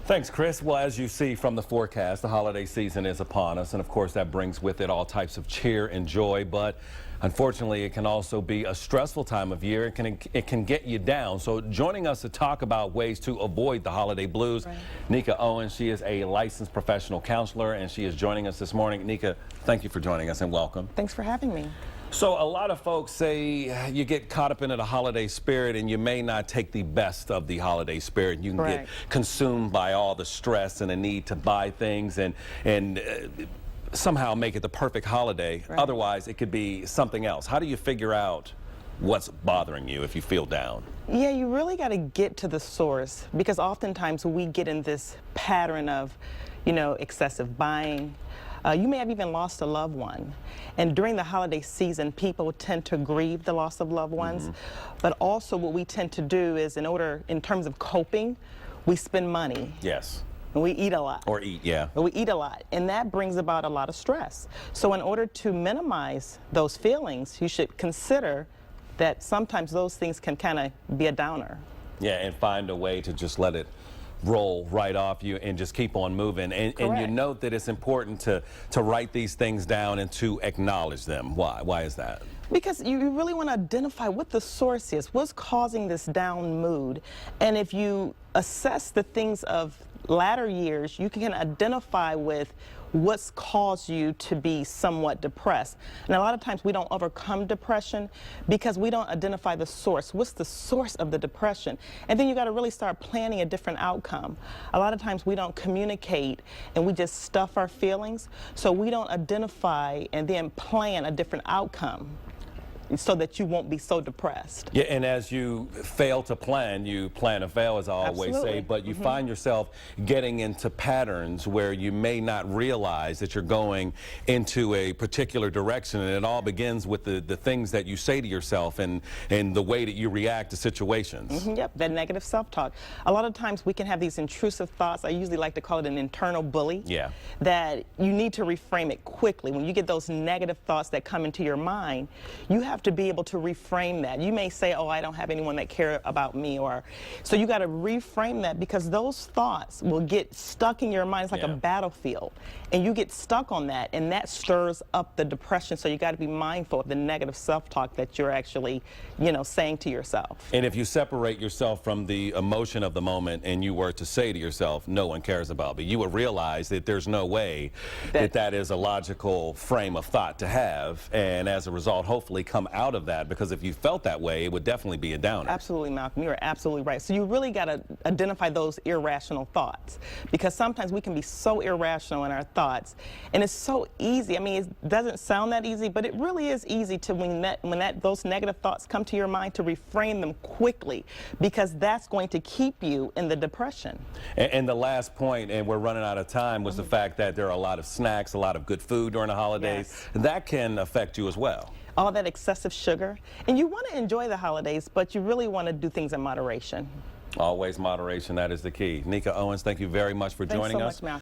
Thanks, Chris. Well, as you see from the forecast, the holiday season is upon us, and of course that brings with it all types of cheer and joy, but unfortunately it can also be a stressful time of year. It can get you down. So joining us to talk about ways to avoid the holiday blues, right. Nika Owens. She is a licensed professional counselor, and she is joining us this morning. Nika, thank you for joining us and welcome. Thanks for having me. So a lot of folks say you get caught up into the holiday spirit and you may not take the best of the holiday spirit. You can get consumed by all the stress and the need to buy things and somehow make it the perfect holiday. Right. Otherwise, it could be something else. How do you figure out what's bothering you if you feel down? Yeah, you really got to get to the source, because oftentimes we get in this pattern of, excessive buying. You may have even lost a loved one. And during the holiday season, people tend to grieve the loss of loved ones. Mm-hmm. But also what we tend to do is, in terms of coping, we spend money. Yes. And we eat a lot. Or eat, yeah. We eat a lot. And that brings about a lot of stress. So in order to minimize those feelings, you should consider that sometimes those things can kind of be a downer. Yeah, and find a way to just let it roll right off you and just keep on moving. And you note that it's important to write these things down and to acknowledge them. Why? Why is that? Because you really want to identify what the source is, what's causing this down mood. And if you assess the things of latter years, you can identify with what's caused you to be somewhat depressed. And a lot of times we don't overcome depression because we don't identify the source. What's the source of the depression? And then you got to really start planning a different outcome. A lot of times we don't communicate and we just stuff our feelings, so we don't identify and then plan a different outcome so that you won't be so depressed. Yeah, and as you fail to plan, you plan to fail, as I always say, but you find yourself getting into patterns where you may not realize that you're going into a particular direction, and it all begins with the things that you say to yourself and the way that you react to situations. Yep, that negative self-talk. A lot of times we can have these intrusive thoughts. I usually like to call it an internal bully. Yeah. That you need to reframe it quickly. When you get those negative thoughts that come into your mind, you have to be able to reframe that. You may say, oh, I don't have anyone that care about me, so you got to reframe that, because those thoughts will get stuck in your mind. It's like a battlefield, and you get stuck on that, and that stirs up the depression. So you got to be mindful of the negative self-talk that you're actually, saying to yourself. And if you separate yourself from the emotion of the moment and you were to say to yourself, no one cares about me, you would realize that there's no way that is a logical frame of thought to have, and as a result, hopefully come out of that, because if you felt that way, it would definitely be a downer. Absolutely, Malcolm. You're absolutely right. So you really got to identify those irrational thoughts, because sometimes we can be so irrational in our thoughts, and it's so easy. I mean, it doesn't sound that easy, but it really is easy to, when those negative thoughts come to your mind, to reframe them quickly, because that's going to keep you in the depression. And the last point, and we're running out of time, was the fact that there are a lot of snacks, a lot of good food during the holidays. Yes. That can affect you as well. All that excessive sugar. And you want to enjoy the holidays, but you really want to do things in moderation. Always moderation, that is the key. Nika Owens, thank you very much for joining us. Thanks so much, Malcolm.